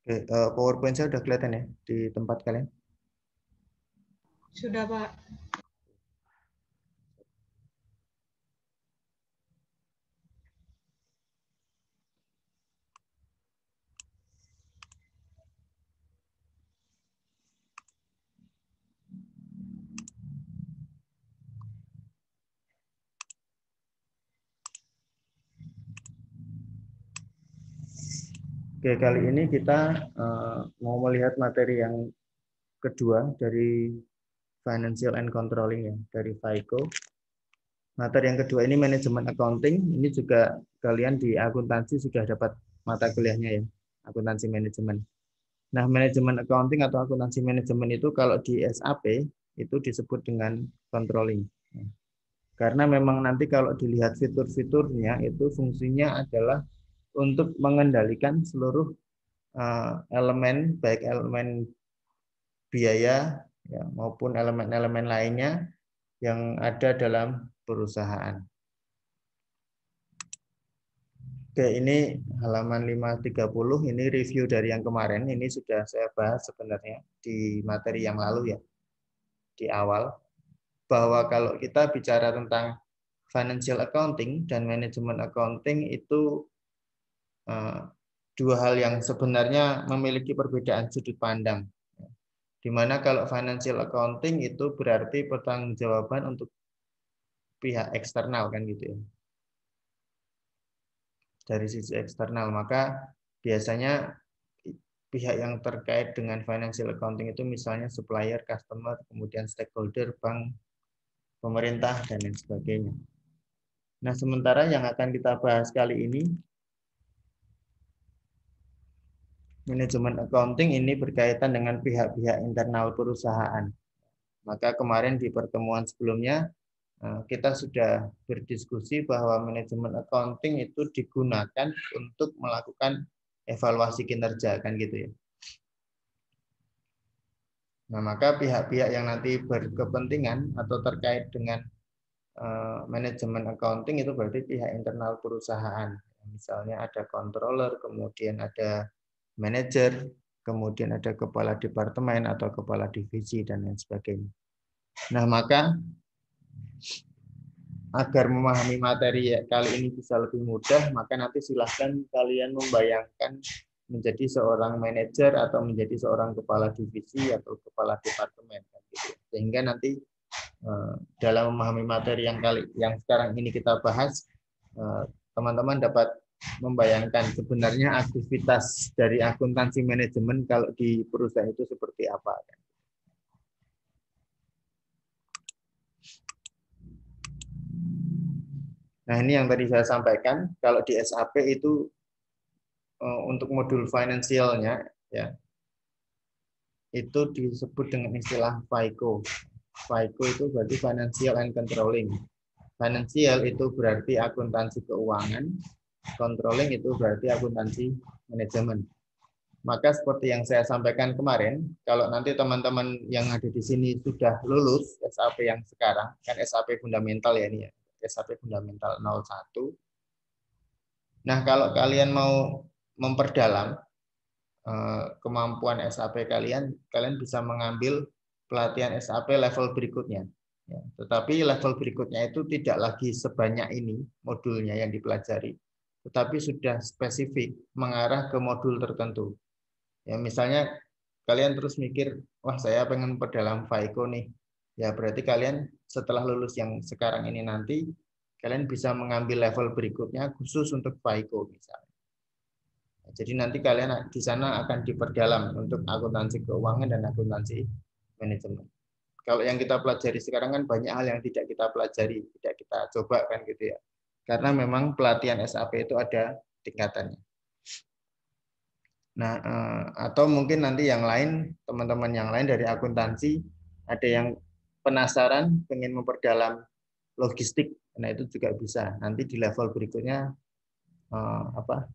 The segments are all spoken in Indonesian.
Oke, PowerPoint saya udah kelihatan ya di tempat kalian? Sudah, Pak. Oke, kali ini kita mau melihat materi yang kedua dari Financial and Controlling ya, dari FICO. Materi yang kedua ini manajemen accounting. Ini juga kalian di akuntansi sudah dapat mata kuliahnya ya, akuntansi manajemen. Nah, manajemen accounting atau akuntansi manajemen itu kalau di SAP itu disebut dengan controlling. Karena memang nanti kalau dilihat fitur-fiturnya itu fungsinya adalah untuk mengendalikan seluruh elemen, baik elemen biaya ya, maupun elemen-elemen lainnya yang ada dalam perusahaan. Oke, ini halaman 530, ini review dari yang kemarin. Ini sudah saya bahas sebenarnya di materi yang lalu ya, di awal. Bahwa kalau kita bicara tentang financial accounting dan manajemen accounting itu dua hal yang sebenarnya memiliki perbedaan sudut pandang. Di mana kalau financial accounting itu berarti pertanggungjawaban untuk pihak eksternal kan gitu ya. Dari sisi eksternal, maka biasanya pihak yang terkait dengan financial accounting itu misalnya supplier, customer, kemudian stakeholder, bank, pemerintah, dan lain sebagainya. Nah, sementara yang akan kita bahas kali ini, manajemen accounting ini berkaitan dengan pihak-pihak internal perusahaan. Maka kemarin di pertemuan sebelumnya, kita sudah berdiskusi bahwa manajemen accounting itu digunakan untuk melakukan evaluasi kinerja, kan gitu ya. Nah, maka pihak-pihak yang nanti berkepentingan atau terkait dengan manajemen accounting itu berarti pihak internal perusahaan. Misalnya ada controller, kemudian ada manajer, kemudian ada kepala departemen atau kepala divisi dan lain sebagainya. Nah, maka agar memahami materi kali ini bisa lebih mudah, maka nanti silahkan kalian membayangkan menjadi seorang manajer atau menjadi seorang kepala divisi atau kepala departemen, sehingga nanti dalam memahami materi yang sekarang ini kita bahas, teman-teman dapat membayangkan sebenarnya aktivitas dari akuntansi manajemen kalau di perusahaan itu seperti apa. Nah, ini yang tadi saya sampaikan, kalau di SAP itu untuk modul finansialnya ya itu disebut dengan istilah FICO. FICO itu berarti Financial and Controlling. Financial itu berarti akuntansi keuangan, controlling itu berarti akuntansi manajemen. Maka seperti yang saya sampaikan kemarin, kalau nanti teman-teman yang ada di sini sudah lulus SAP yang sekarang, kan SAP fundamental ya ini ya, SAP fundamental 01. Nah, kalau kalian mau memperdalam kemampuan SAP kalian bisa mengambil pelatihan SAP level berikutnya. Ya, tetapi level berikutnya itu tidak lagi sebanyak ini modulnya yang dipelajari, tetapi sudah spesifik mengarah ke modul tertentu. Ya, misalnya kalian terus mikir, wah saya pengen memperdalam FICO nih. Ya berarti kalian setelah lulus yang sekarang ini nanti, kalian bisa mengambil level berikutnya khusus untuk FICO misalnya. Jadi nanti kalian di sana akan diperdalam untuk akuntansi keuangan dan akuntansi manajemen. Kalau yang kita pelajari sekarang kan banyak hal yang tidak kita pelajari, tidak kita coba kan gitu ya. Karena memang pelatihan SAP itu ada tingkatannya. Nah, atau mungkin nanti yang lain, teman-teman yang lain dari akuntansi, ada yang penasaran, pengen memperdalam logistik, nah itu juga bisa. Nanti di level berikutnya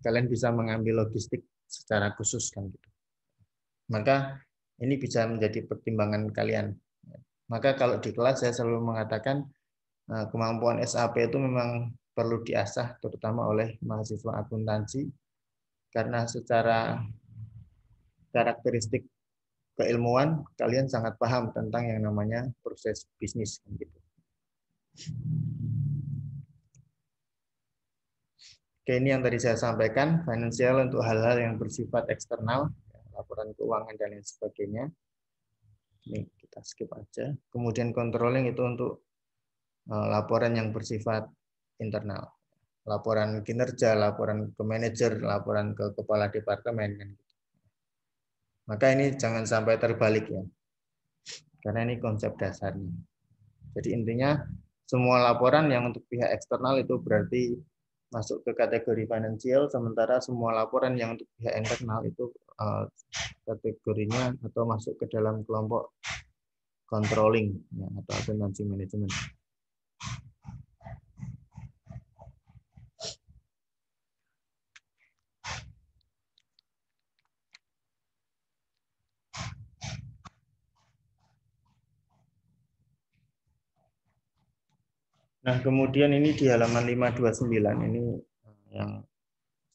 kalian bisa mengambil logistik secara khusus kan gitu. Maka ini bisa menjadi pertimbangan kalian. Maka kalau di kelas saya selalu mengatakan kemampuan SAP itu memang perlu diasah terutama oleh mahasiswa akuntansi karena secara karakteristik keilmuan, kalian sangat paham tentang yang namanya proses bisnis. Gitu. Oke, ini yang tadi saya sampaikan, finansial untuk hal-hal yang bersifat eksternal, laporan keuangan dan lain sebagainya. Ini kita skip aja. Kemudian controlling itu untuk laporan yang bersifat internal. Laporan kinerja, laporan ke manajer, laporan ke kepala departemen. Maka ini jangan sampai terbalik ya. Karena ini konsep dasarnya. Jadi intinya semua laporan yang untuk pihak eksternal itu berarti masuk ke kategori finansial, sementara semua laporan yang untuk pihak internal itu kategorinya atau masuk ke dalam kelompok controlling ya, atau akuntansi manajemen. Nah, kemudian ini di halaman 529 ini yang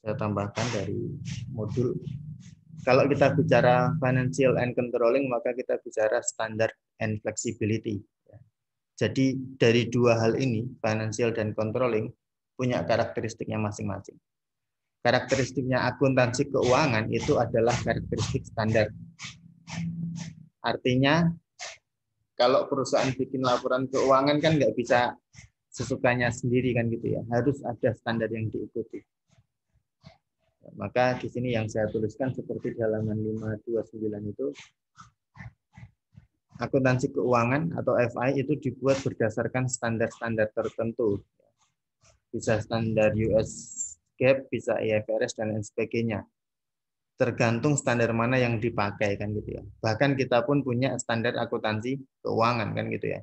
saya tambahkan dari modul. Kalau kita bicara financial and controlling, maka kita bicara standard and flexibility. Jadi dari dua hal ini, financial dan controlling, punya karakteristiknya masing-masing. Karakteristiknya akuntansi keuangan itu adalah karakteristik standar. Artinya, kalau perusahaan bikin laporan keuangan kan nggak bisa sesukanya sendiri kan gitu ya, harus ada standar yang diikuti. Maka di sini yang saya tuliskan seperti di halaman 529 itu, akuntansi keuangan atau FI itu dibuat berdasarkan standar-standar tertentu. Bisa standar US GAAP, bisa IFRS dan lain sebagainya. Tergantung standar mana yang dipakai kan gitu ya. Bahkan kita pun punya standar akuntansi keuangan kan gitu ya.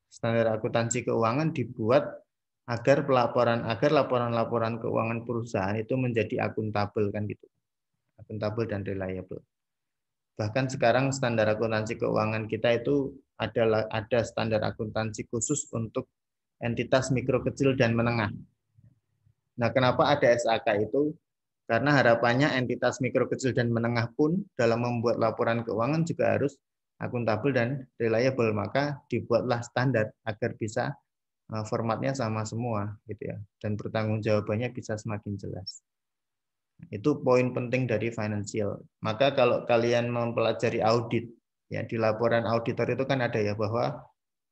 Standar akuntansi keuangan dibuat agar laporan-laporan keuangan perusahaan itu menjadi akuntabel kan gitu. Akuntabel dan reliable. Bahkan sekarang standar akuntansi keuangan kita itu ada standar akuntansi khusus untuk entitas mikro kecil dan menengah. Nah, kenapa ada SAK itu? Karena harapannya entitas mikro kecil dan menengah pun dalam membuat laporan keuangan juga harus akuntabel dan reliable, maka dibuatlah standar agar bisa formatnya sama semua gitu ya, dan pertanggungjawabannya bisa semakin jelas. Itu poin penting dari financial. Maka kalau kalian mempelajari audit ya, di laporan auditor itu kan ada ya bahwa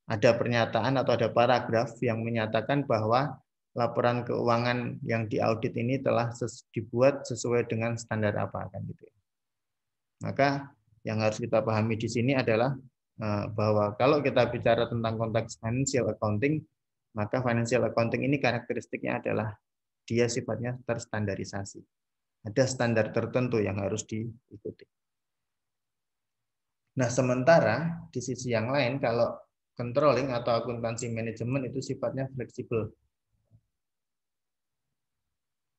ada pernyataan atau ada paragraf yang menyatakan bahwa laporan keuangan yang diaudit ini telah dibuat sesuai dengan standar apa kan gitu ya. Maka yang harus kita pahami di sini adalah bahwa kalau kita bicara tentang konteks financial accounting, maka financial accounting ini karakteristiknya adalah dia sifatnya terstandarisasi. Ada standar tertentu yang harus diikuti. Nah, sementara di sisi yang lain kalau controlling atau akuntansi manajemen itu sifatnya fleksibel.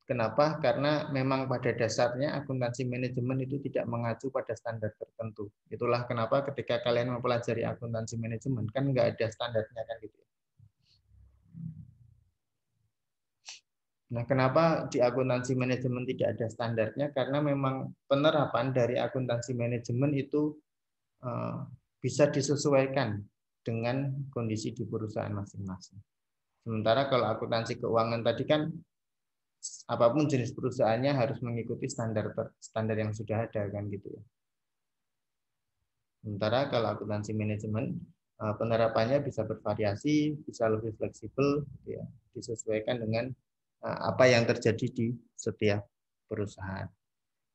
Kenapa? Karena memang pada dasarnya akuntansi manajemen itu tidak mengacu pada standar tertentu. Itulah kenapa ketika kalian mempelajari akuntansi manajemen, kan nggak ada standarnya kan gitu. Nah, kenapa di akuntansi manajemen tidak ada standarnya? Karena memang penerapan dari akuntansi manajemen itu bisa disesuaikan dengan kondisi di perusahaan masing-masing. Sementara kalau akuntansi keuangan tadi kan apapun jenis perusahaannya harus mengikuti standar yang sudah ada kan gitu ya. Sementara kalau akuntansi manajemen penerapannya bisa bervariasi, bisa lebih fleksibel, gitu ya, disesuaikan dengan apa yang terjadi di setiap perusahaan.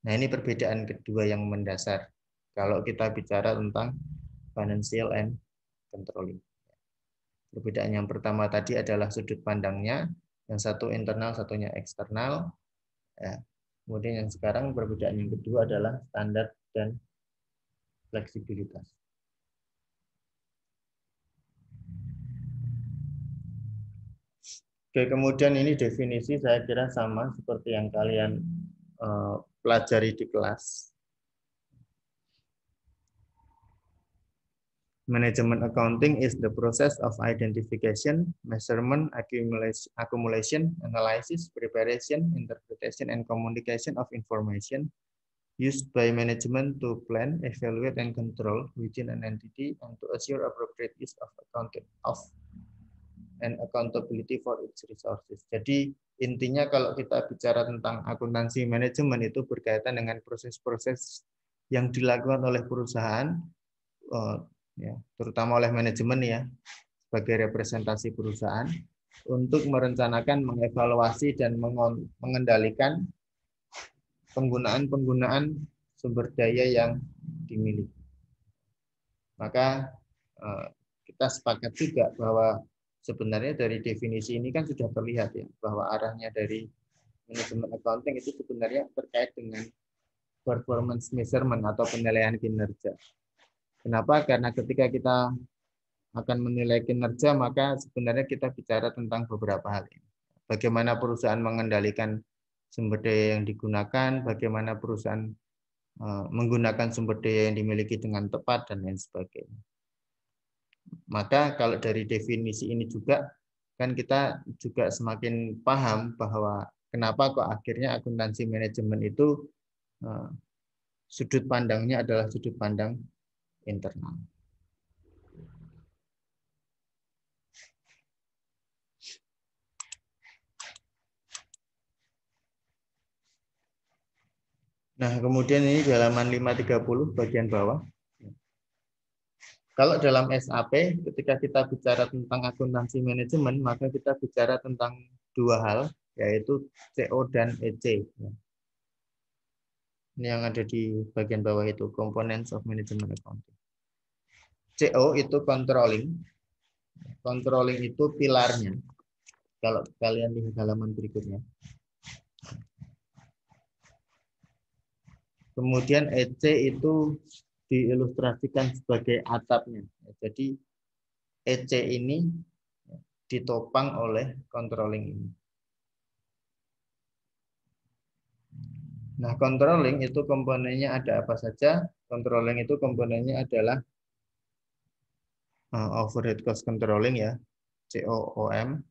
Nah, ini perbedaan kedua yang mendasar kalau kita bicara tentang financial and controlling. Perbedaan yang pertama tadi adalah sudut pandangnya, yang satu internal, satunya eksternal. Ya. Kemudian yang sekarang perbedaan yang kedua adalah standar dan fleksibilitas. Oke, kemudian ini definisi saya kira sama seperti yang kalian pelajari di kelas. Management accounting is the process of identification, measurement, accumulation, analysis, preparation, interpretation, and communication of information used by management to plan, evaluate, and control within an entity and to assure appropriate use of and accountability for its resources. Jadi intinya kalau kita bicara tentang akuntansi manajemen itu berkaitan dengan proses-proses yang dilakukan oleh perusahaan, ya, terutama oleh manajemen ya, sebagai representasi perusahaan untuk merencanakan, mengevaluasi dan mengendalikan penggunaan sumber daya yang dimiliki. Maka kita sepakat juga bahwa sebenarnya dari definisi ini kan sudah terlihat ya bahwa arahnya dari manajemen accounting itu sebenarnya terkait dengan performance measurement atau penilaian kinerja. Kenapa? Karena ketika kita akan menilai kinerja maka sebenarnya kita bicara tentang beberapa hal ini. Bagaimana perusahaan mengendalikan sumber daya yang digunakan, bagaimana perusahaan menggunakan sumber daya yang dimiliki dengan tepat dan lain sebagainya. Maka kalau dari definisi ini juga kan kita juga semakin paham bahwa kenapa kok akhirnya akuntansi manajemen itu sudut pandangnya adalah sudut pandang internal. Nah, kemudian ini di halaman 530 bagian bawah. Kalau dalam SAP, ketika kita bicara tentang akuntansi manajemen, maka kita bicara tentang dua hal, yaitu CO dan EC. Ini yang ada di bagian bawah itu, Components of Management Accounting. CO itu controlling. Controlling itu pilarnya. Kalau kalian lihat halaman berikutnya. Kemudian EC itu diilustrasikan sebagai atapnya. Jadi EC ini ditopang oleh controlling ini. Nah, controlling itu komponennya ada apa saja? Controlling itu komponennya adalah overhead cost controlling ya, COOM,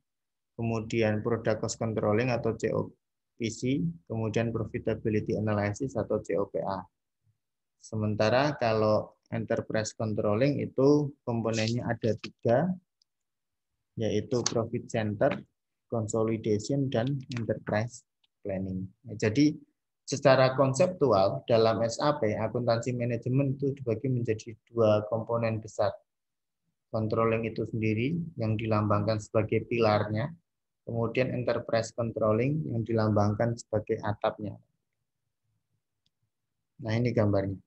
kemudian product cost controlling atau COPC, kemudian profitability analysis atau COPA. Sementara kalau enterprise controlling itu komponennya ada 3, yaitu profit center, consolidation, dan enterprise planning. Nah, jadi secara konseptual dalam SAP, akuntansi manajemen itu dibagi menjadi 2 komponen besar. Controlling itu sendiri yang dilambangkan sebagai pilarnya, kemudian enterprise controlling yang dilambangkan sebagai atapnya. Nah, ini gambarnya.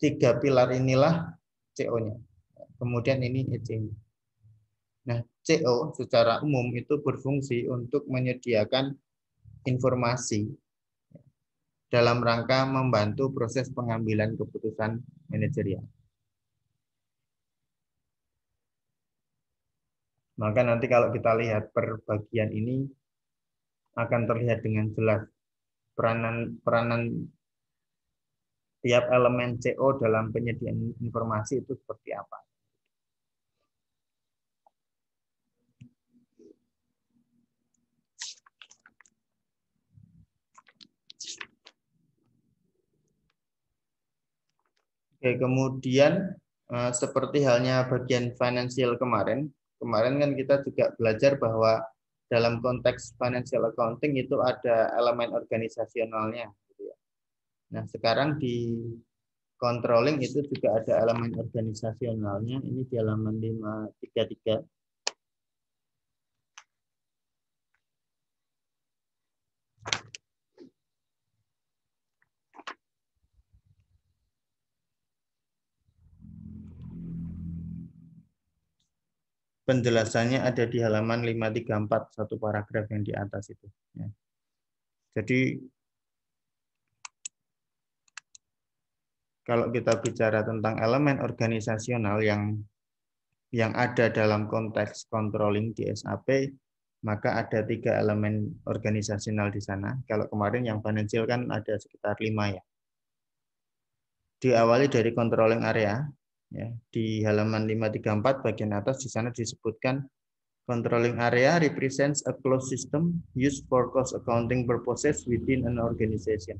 3 pilar inilah CO-nya. Kemudian ini EC-nya. Nah, CO secara umum itu berfungsi untuk menyediakan informasi dalam rangka membantu proses pengambilan keputusan manajerial. Maka nanti kalau kita lihat per bagian ini akan terlihat dengan jelas peranan tiap elemen CO dalam penyediaan informasi itu seperti apa. Oke, kemudian seperti halnya bagian financial kemarin kan kita juga belajar bahwa dalam konteks financial accounting itu ada elemen organisasionalnya. Nah, sekarang di controlling itu juga ada elemen organisasionalnya. Ini di halaman 533. Penjelasannya ada di halaman 534, satu paragraf yang di atas itu. Ya. Jadi kalau kita bicara tentang elemen organisasional yang ada dalam konteks controlling di SAP, maka ada 3 elemen organisasional di sana. Kalau kemarin yang financial kan ada sekitar 5 ya. Diawali dari controlling area, ya, di halaman 534 bagian atas di sana disebutkan controlling area represents a closed system used for cost accounting purposes within an organization.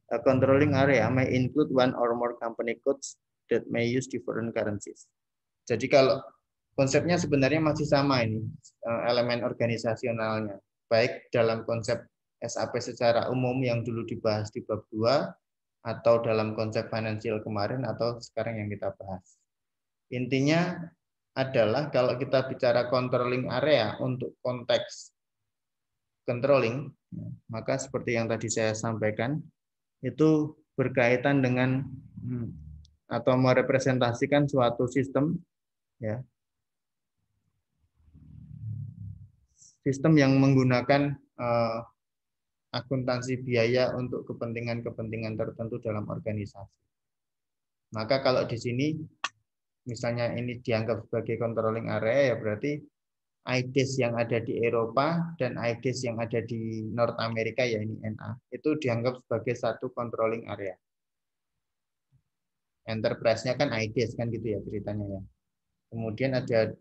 A controlling area may include one or more company codes that may use different currencies. Jadi kalau konsepnya sebenarnya masih sama ini, elemen organisasionalnya. Baik dalam konsep SAP secara umum yang dulu dibahas di bab 2, atau dalam konsep financial kemarin, atau sekarang yang kita bahas. Intinya adalah kalau kita bicara controlling area untuk konteks controlling, maka seperti yang tadi saya sampaikan, itu berkaitan dengan atau merepresentasikan suatu sistem, ya, sistem yang menggunakan akuntansi biaya untuk kepentingan-kepentingan tertentu dalam organisasi. Maka kalau di sini misalnya ini dianggap sebagai controlling area, ya berarti IDES yang ada di Eropa dan IDES yang ada di North America, ya ini NA, itu dianggap sebagai satu controlling area. Enterprise-nya kan IDES kan gitu ya ceritanya ya. Kemudian ada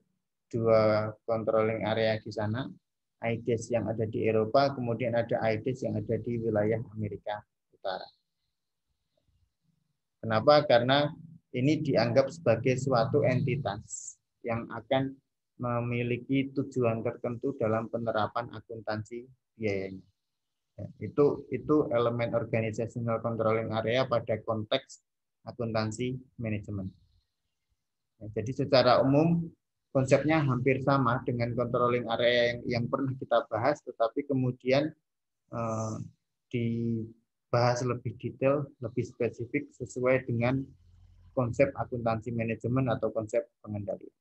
dua controlling area di sana, IDES yang ada di Eropa, kemudian ada IDES yang ada di wilayah Amerika Utara. Kenapa? Karena ini dianggap sebagai suatu entitas yang akan memiliki tujuan tertentu dalam penerapan akuntansi biayanya. Itu elemen organizational controlling area pada konteks akuntansi manajemen. Jadi secara umum konsepnya hampir sama dengan controlling area yang pernah kita bahas, tetapi kemudian dibahas lebih detail, lebih spesifik sesuai dengan konsep akuntansi manajemen atau konsep pengendalian.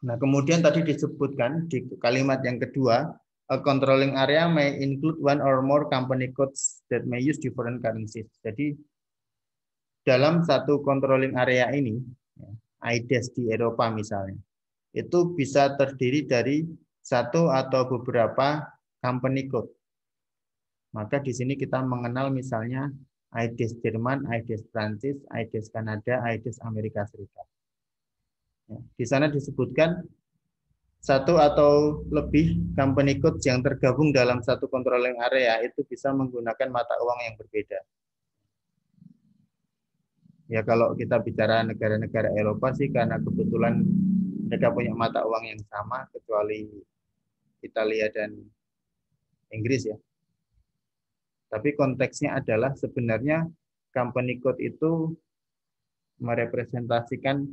Nah, kemudian tadi disebutkan di kalimat yang kedua, a controlling area may include one or more company codes that may use different currencies. Jadi dalam satu controlling area ini, IDES di Eropa misalnya, itu bisa terdiri dari satu atau beberapa company code. Maka di sini kita mengenal misalnya IDES Jerman, IDES Prancis, IDES Kanada, IDES Amerika Serikat. Di sana disebutkan satu atau lebih company code yang tergabung dalam satu controlling area itu bisa menggunakan mata uang yang berbeda. Ya kalau kita bicara negara-negara Eropa sih karena kebetulan mereka punya mata uang yang sama kecuali Italia dan Inggris ya. Tapi konteksnya adalah sebenarnya company code itu merepresentasikan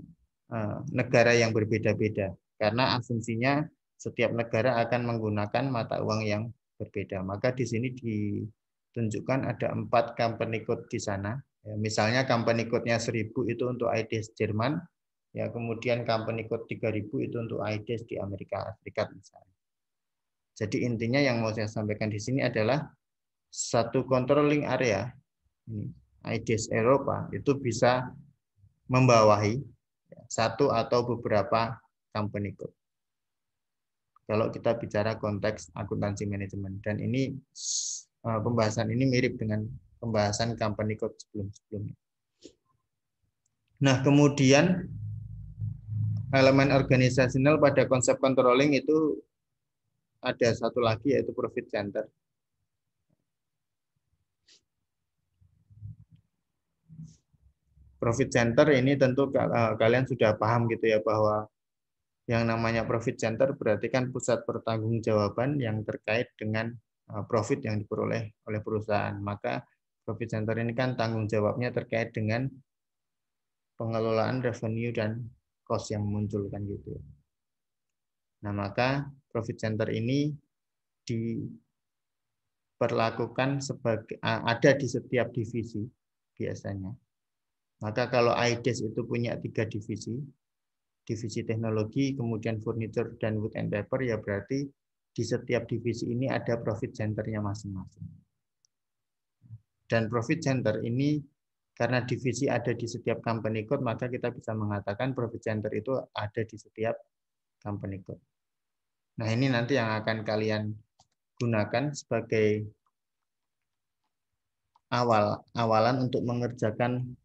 negara yang berbeda-beda. Karena asumsinya setiap negara akan menggunakan mata uang yang berbeda. Maka di sini ditunjukkan ada 4 company code di sana. Ya, misalnya company code-nya 1000 itu untuk IDES Jerman, ya kemudian company code 3000 itu untuk IDES di Amerika Serikat misalnya. Jadi intinya yang mau saya sampaikan di sini adalah satu controlling area, IDES Eropa, itu bisa membawahi satu atau beberapa company code. Kalau kita bicara konteks akuntansi manajemen, dan ini pembahasan ini mirip dengan pembahasan company code sebelum-sebelumnya. Nah, kemudian elemen organisasional pada konsep controlling itu ada satu lagi yaitu profit center. Profit center ini tentu kalian sudah paham gitu ya bahwa yang namanya profit center berarti kan pusat pertanggungjawaban yang terkait dengan profit yang diperoleh oleh perusahaan. Maka profit center ini kan tanggung jawabnya terkait dengan pengelolaan revenue dan cost yang muncul kan gitu. Nah, maka profit center ini diperlakukan sebagai ada di setiap divisi biasanya. Maka kalau IDES itu punya 3 divisi, divisi teknologi, kemudian furniture dan wood and paper, ya berarti di setiap divisi ini ada profit centernya masing-masing. Dan profit center ini karena divisi ada di setiap company code, maka kita bisa mengatakan profit center itu ada di setiap company code. Nah, ini nanti yang akan kalian gunakan sebagai awalan untuk mengerjakan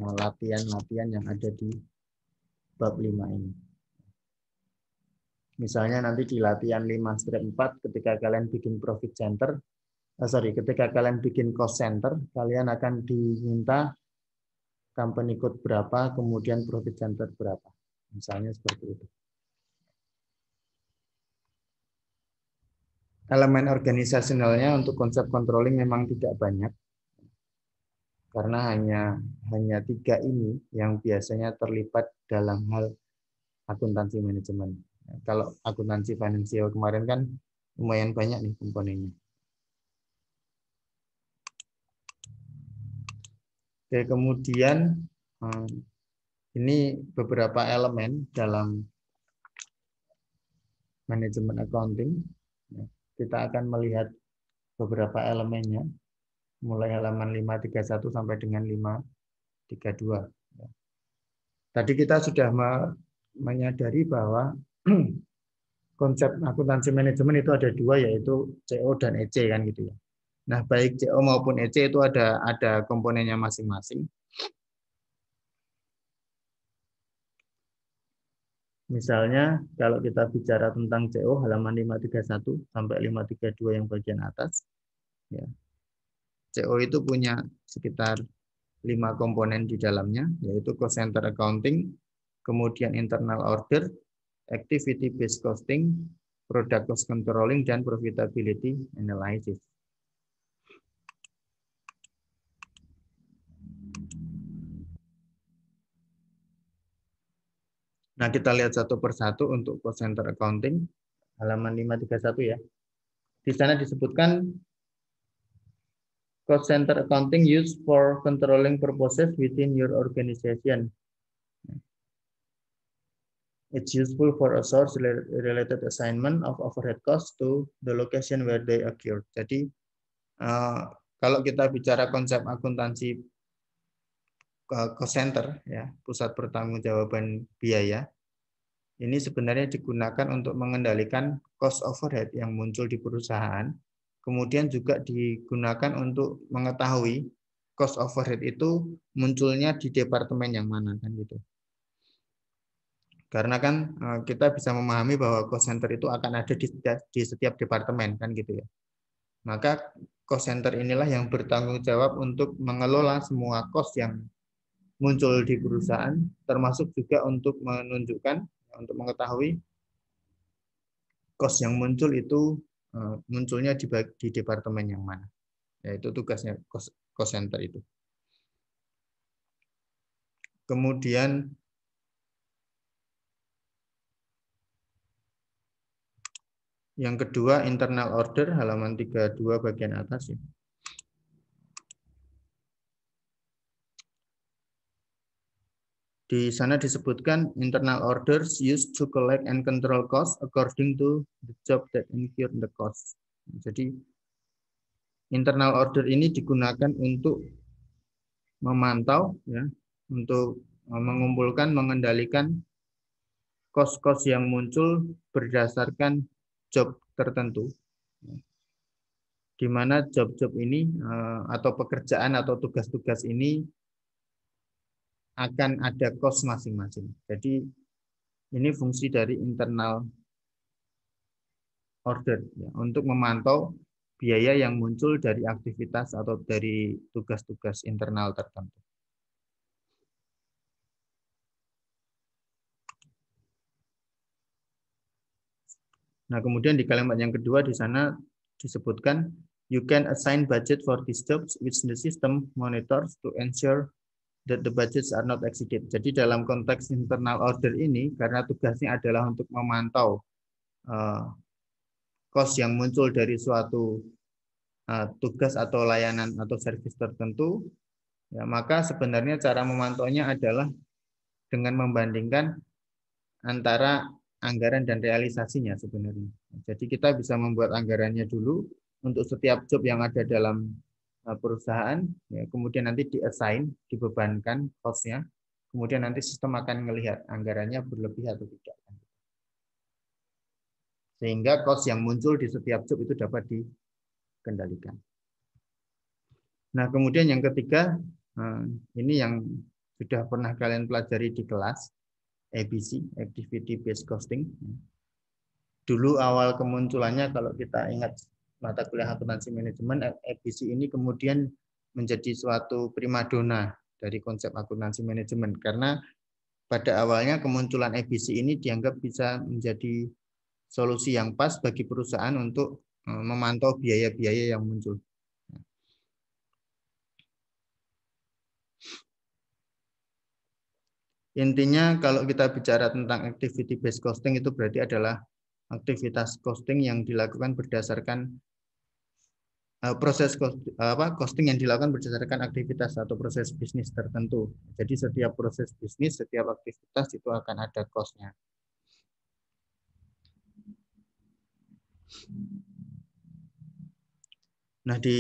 latihan-latihan yang ada di bab 5 ini. Misalnya nanti di latihan 5-4 ketika kalian bikin profit center, ketika kalian bikin cost center, kalian akan diminta company code berapa, kemudian profit center berapa. Misalnya seperti itu. Elemen organisasionalnya untuk konsep controlling memang tidak banyak. Karena hanya 3 ini yang biasanya terlibat dalam hal akuntansi manajemen. Kalau akuntansi finansial kemarin kan lumayan banyak nih komponennya. Oke, kemudian ini beberapa elemen dalam manajemen accounting. Kita akan melihat beberapa elemennya, mulai halaman 531 sampai dengan 532. Tadi kita sudah menyadari bahwa konsep akuntansi manajemen itu ada 2, yaitu CO dan EC kan gitu ya. Nah, baik CO maupun EC itu ada komponennya masing-masing. Misalnya kalau kita bicara tentang CO halaman 531 sampai 532 yang bagian atas, ya. CO itu punya sekitar 5 komponen di dalamnya, yaitu cost center accounting, kemudian internal order, activity based costing, product cost controlling, dan profitability analysis. Nah, kita lihat satu persatu untuk cost center accounting, halaman 531 ya. Di sana disebutkan cost center accounting used for controlling purposes within your organization. It's useful for a source-related assignment of overhead costs to the location where they occur. Jadi, kalau kita bicara konsep akuntansi cost center, ya, pusat pertanggungjawaban biaya, ini sebenarnya digunakan untuk mengendalikan cost overhead yang muncul di perusahaan, kemudian juga digunakan untuk mengetahui cost overhead itu munculnya di departemen yang mana kan gitu. Karena kan kita bisa memahami bahwa cost center itu akan ada di setiap departemen kan gitu ya. Maka cost center inilah yang bertanggung jawab untuk mengelola semua cost yang muncul di perusahaan, termasuk juga untuk menunjukkan, untuk mengetahui cost yang muncul itu munculnya di departemen yang mana. Yaitu tugasnya cost center itu. Kemudian yang kedua, internal order, halaman 32 bagian atas ya. Di sana disebutkan internal orders used to collect and control costs according to the job that incur the cost. Jadi internal order ini digunakan untuk memantau, ya, untuk mengumpulkan, mengendalikan cost-cost yang muncul berdasarkan job tertentu, di mana job-job ini atau pekerjaan atau tugas-tugas ini akan ada cost masing-masing. Jadi ini fungsi dari internal order ya, untuk memantau biaya yang muncul dari aktivitas atau dari tugas-tugas internal tertentu. Nah, kemudian di kalimat yang kedua di sana disebutkan you can assign budget for these jobs which the system monitors to ensure that the budgets are not exceeded. Jadi dalam konteks internal order ini, karena tugasnya adalah untuk memantau cost yang muncul dari suatu tugas atau layanan atau service tertentu, ya, maka sebenarnya cara memantaunya adalah dengan membandingkan antara anggaran dan realisasinya sebenarnya. Jadi kita bisa membuat anggarannya dulu untuk setiap job yang ada dalam perusahaan, ya, kemudian nanti di-assign, dibebankan cost-nya, kemudian nanti sistem akan melihat anggarannya berlebih atau tidak. Sehingga cost yang muncul di setiap job itu dapat dikendalikan. Nah, kemudian yang ketiga, ini yang sudah pernah kalian pelajari di kelas, ABC, Activity Based Costing. Dulu awal kemunculannya kalau kita ingat mata kuliah akuntansi manajemen, ABC ini kemudian menjadi suatu primadona dari konsep akuntansi manajemen, karena pada awalnya kemunculan ABC ini dianggap bisa menjadi solusi yang pas bagi perusahaan untuk memantau biaya-biaya yang muncul. Intinya kalau kita bicara tentang activity based costing itu berarti adalah aktivitas costing yang dilakukan berdasarkan proses costing yang dilakukan berdasarkan aktivitas atau proses bisnis tertentu. Jadi setiap proses bisnis, setiap aktivitas itu akan ada cost-nya. Nah, di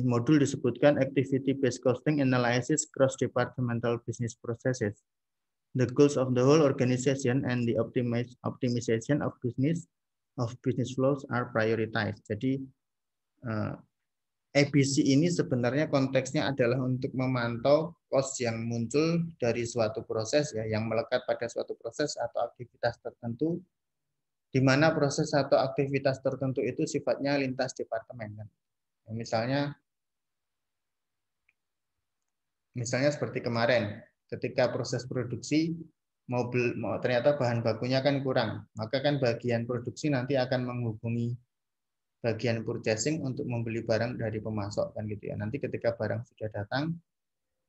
modul disebutkan activity based costing analysis cross departmental business processes. The goals of the whole organization and the optimization of business flows are prioritized. Jadi ABC ini sebenarnya konteksnya adalah untuk memantau cost yang muncul dari suatu proses ya, yang melekat pada suatu proses atau aktivitas tertentu, di mana proses atau aktivitas tertentu itu sifatnya lintas departemen kan. Misalnya seperti kemarin, ketika proses produksi ternyata bahan bakunya kan kurang, maka kan bagian produksi nanti akan menghubungi bagian purchasing untuk membeli barang dari pemasok kan gitu ya. Nanti ketika barang sudah datang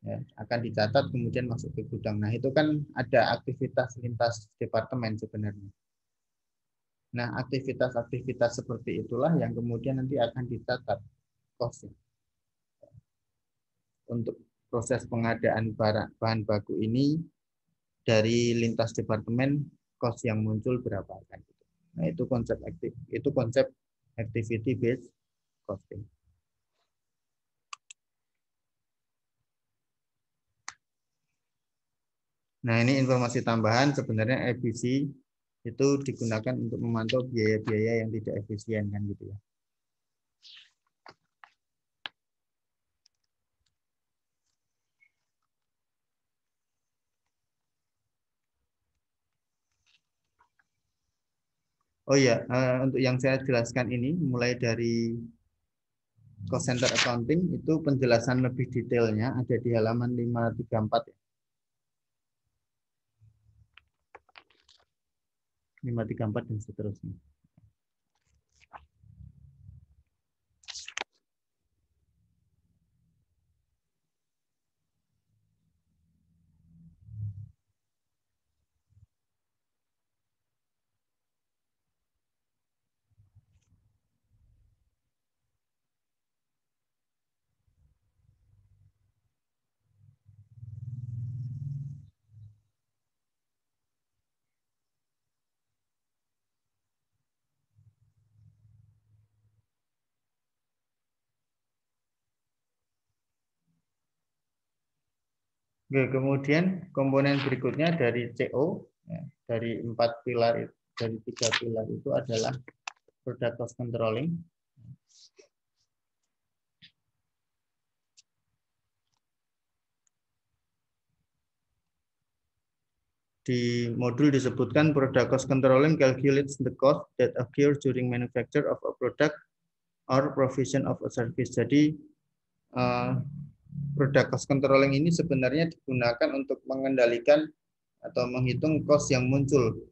ya, akan dicatat kemudian masuk ke gudang. Nah, itu kan ada aktivitas lintas departemen sebenarnya. Nah, aktivitas-aktivitas seperti itulah yang kemudian nanti akan dicatat cost-nya. Untuk proses pengadaan bahan baku ini dari lintas departemen cost yang muncul berapa kan gitu. Nah, itu konsep activity based costing. Nah, ini informasi tambahan, sebenarnya ABC itu digunakan untuk memantau biaya-biaya yang tidak efisien kan gitu ya. Oh ya, untuk yang saya jelaskan ini mulai dari cost center accounting itu penjelasan lebih detailnya ada di halaman 534 ya. 534 dan seterusnya. Oke, kemudian komponen berikutnya dari CO, ya, dari 4 pilar, dari 3 pilar itu adalah product cost controlling. Di modul disebutkan product cost controlling calculates the cost that occur during manufacture of a product or provision of a service. Jadi product cost controlling ini sebenarnya digunakan untuk mengendalikan atau menghitung cost yang muncul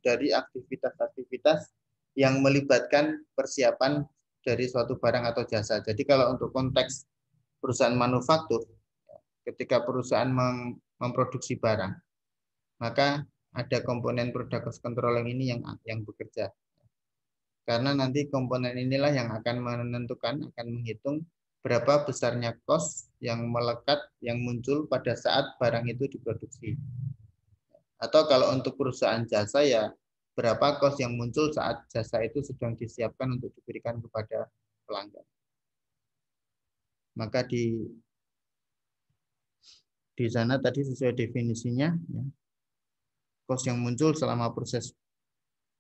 dari aktivitas-aktivitas yang melibatkan persiapan dari suatu barang atau jasa. Jadi kalau untuk konteks perusahaan manufaktur, ketika perusahaan memproduksi barang, maka ada komponen product cost controlling ini yang bekerja. Karena nanti komponen inilah yang akan menentukan, akan menghitung berapa besarnya cost yang melekat, yang muncul pada saat barang itu diproduksi. Atau kalau untuk perusahaan jasa ya berapa cost yang muncul saat jasa itu sedang disiapkan untuk diberikan kepada pelanggan. Maka di sana tadi sesuai definisinya, ya, cost yang muncul selama proses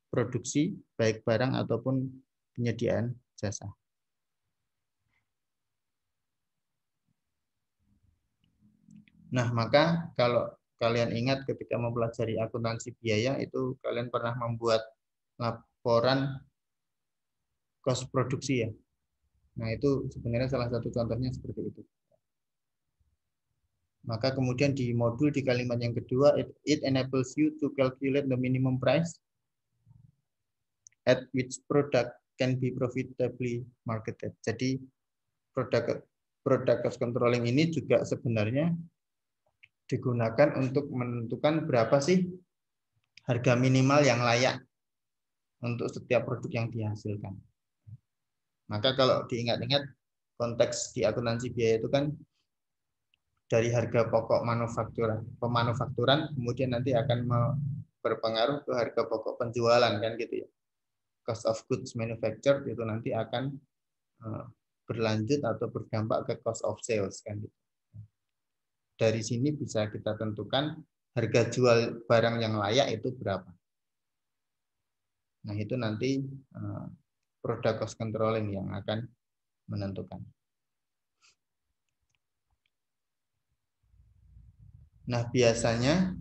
produksi, baik barang ataupun penyediaan jasa. Nah, maka kalau kalian ingat ketika mempelajari akuntansi biaya, itu kalian pernah membuat laporan cost produksi ya. Nah, itu sebenarnya salah satu contohnya seperti itu. Maka kemudian di modul di kalimat yang kedua, it enables you to calculate the minimum price at which product can be profitably marketed. Jadi product cost controlling ini juga sebenarnya digunakan untuk menentukan berapa sih harga minimal yang layak untuk setiap produk yang dihasilkan. Maka kalau diingat-ingat konteks di akuntansi biaya itu kan dari harga pokok pemanufakturan kemudian nanti akan berpengaruh ke harga pokok penjualan kan gitu ya. Cost of goods manufactured itu nanti akan berlanjut atau berdampak ke cost of sales kan gitu. Dari sini bisa kita tentukan harga jual barang yang layak itu berapa. Nah, itu nanti product cost controlling yang akan menentukan. Nah, biasanya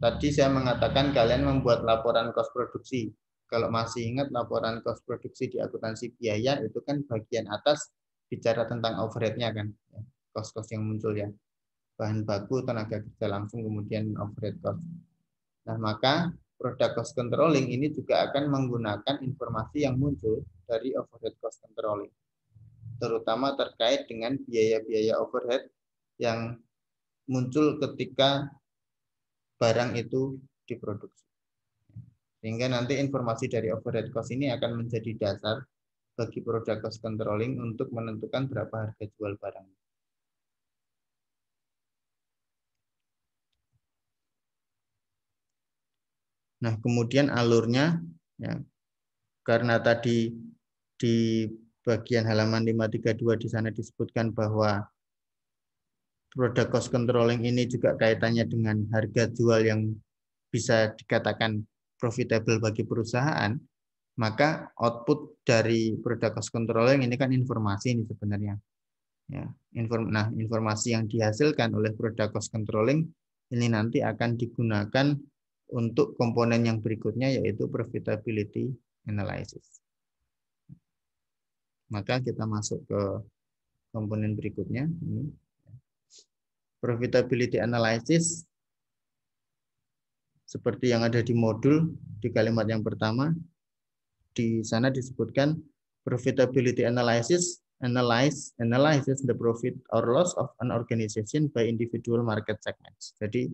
tadi saya mengatakan kalian membuat laporan cost produksi. Kalau masih ingat laporan cost produksi di akuntansi biaya itu kan bagian atas bicara tentang overhead-nya kan. Cost-cost yang muncul ya. Bahan baku, tenaga kerja langsung, kemudian overhead cost. Nah, maka product cost controlling ini juga akan menggunakan informasi yang muncul dari overhead cost controlling. Terutama terkait dengan biaya-biaya overhead yang muncul ketika barang itu diproduksi. Sehingga nanti informasi dari overhead cost ini akan menjadi dasar bagi product cost controlling untuk menentukan berapa harga jual barang. Nah, kemudian alurnya, ya, karena tadi di bagian halaman 532 di sana disebutkan bahwa product cost controlling ini juga kaitannya dengan harga jual yang bisa dikatakan profitable bagi perusahaan, maka output dari product cost controlling ini kan informasi ini sebenarnya. Ya, informasi yang dihasilkan oleh product cost controlling ini nanti akan digunakan untuk komponen yang berikutnya yaitu profitability analysis. Maka kita masuk ke komponen berikutnya. Ini. Profitability analysis seperti yang ada di modul di kalimat yang pertama. Di sana disebutkan profitability analysis analyzes the profit or loss of an organization by individual market segments. Jadi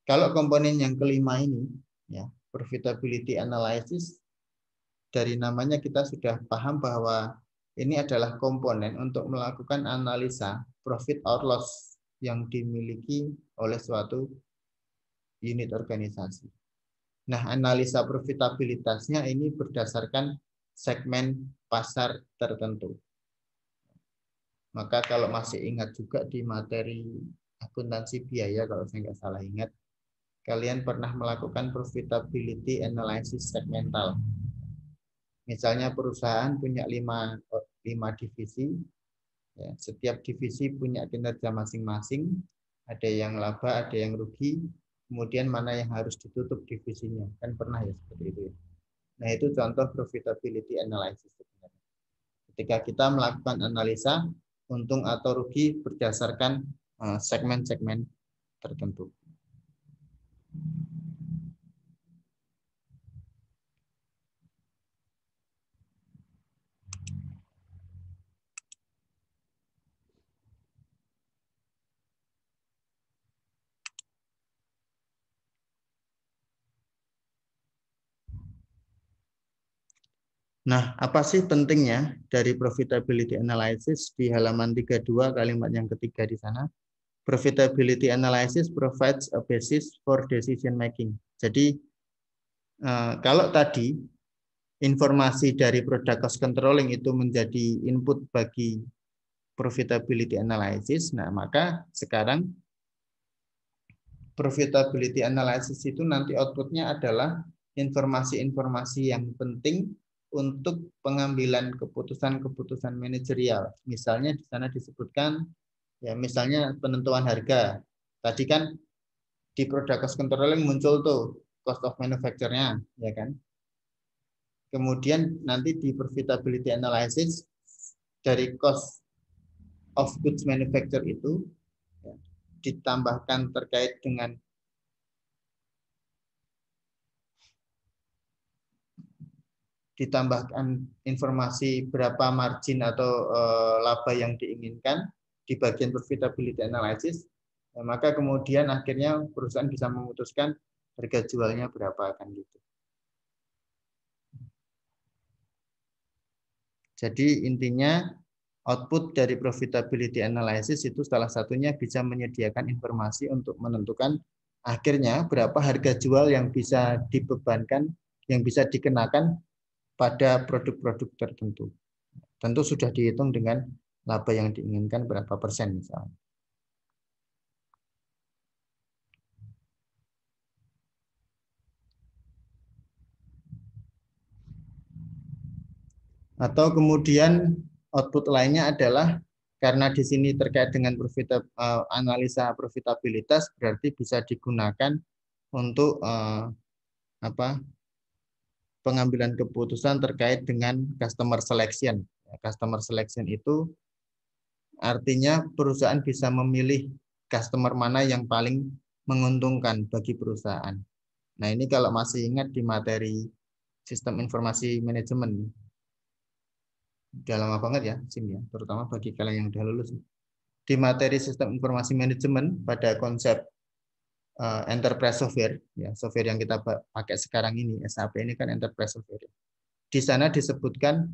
kalau komponen yang kelima ini ya, profitability analysis, dari namanya kita sudah paham bahwa ini adalah komponen untuk melakukan analisa profit or loss yang dimiliki oleh suatu unit organisasi. Nah, analisa profitabilitasnya ini berdasarkan segmen pasar tertentu. Maka kalau masih ingat juga di materi akuntansi biaya, kalau saya nggak salah ingat, kalian pernah melakukan profitability analysis segmental. Misalnya perusahaan punya 5 divisi, ya, setiap divisi punya kinerja masing-masing, ada yang laba, ada yang rugi, kemudian mana yang harus ditutup divisinya. Kan pernah ya seperti itu. Nah, itu contoh profitability analysis sebenarnya. Ketika kita melakukan analisa untung atau rugi berdasarkan segmen-segmen tertentu. Nah, apa sih pentingnya dari profitability analysis di halaman 32 kalimat yang ketiga di sana? Profitability analysis provides a basis for decision making. Jadi, kalau tadi informasi dari product cost controlling itu menjadi input bagi profitability analysis, nah maka sekarang profitability analysis itu nanti outputnya adalah informasi-informasi yang penting untuk pengambilan keputusan-keputusan manajerial. Misalnya di sana disebutkan, ya misalnya penentuan harga. Tadi kan di product cost controlling muncul tuh cost of manufacture-nya, ya kan? kemudian nanti di profitability analysis dari cost of goods manufacture itu ya, ditambahkan terkait dengan ditambahkan informasi berapa margin atau laba yang diinginkan di bagian profitability analysis, ya, maka kemudian akhirnya perusahaan bisa memutuskan harga jualnya berapa kan gitu. Jadi intinya output dari profitability analysis itu salah satunya bisa menyediakan informasi untuk menentukan akhirnya berapa harga jual yang bisa dibebankan, yang bisa dikenakan pada produk-produk tertentu. Tentu sudah dihitung dengan laba yang diinginkan berapa persen misalnya. Atau kemudian output lainnya adalah karena di sini terkait dengan analisa profitabilitas, berarti bisa digunakan untuk pengambilan keputusan terkait dengan customer selection. Customer selection itu artinya perusahaan bisa memilih customer mana yang paling menguntungkan bagi perusahaan. Nah, ini kalau masih ingat di materi sistem informasi manajemen, udah lama banget ya, SIM ya, terutama bagi kalian yang udah lulus. Di materi sistem informasi manajemen pada konsep enterprise software, ya software yang kita pakai sekarang ini, SAP ini kan enterprise software. Di sana disebutkan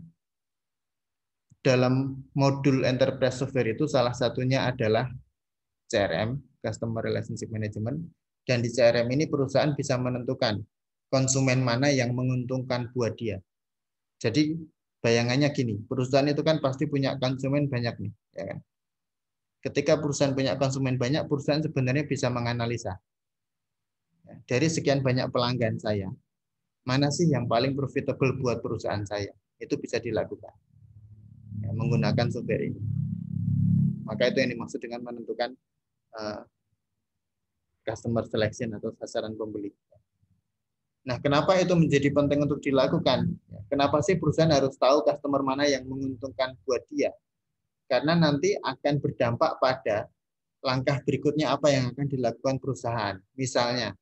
dalam modul enterprise software itu salah satunya adalah CRM, Customer Relationship Management, dan di CRM ini perusahaan bisa menentukan konsumen mana yang menguntungkan buat dia. Jadi bayangannya gini, perusahaan itu kan pasti punya konsumen banyak nih, ya kan? Ketika perusahaan punya konsumen banyak, perusahaan sebenarnya bisa menganalisa dari sekian banyak pelanggan saya, mana sih yang paling profitable buat perusahaan saya? Itu bisa dilakukan ya, menggunakan software ini. Maka itu yang dimaksud dengan menentukan customer selection atau sasaran pembeli. Nah, kenapa itu menjadi penting untuk dilakukan? Kenapa sih perusahaan harus tahu customer mana yang menguntungkan buat dia? Karena nanti akan berdampak pada langkah berikutnya apa yang akan dilakukan perusahaan. Misalnya,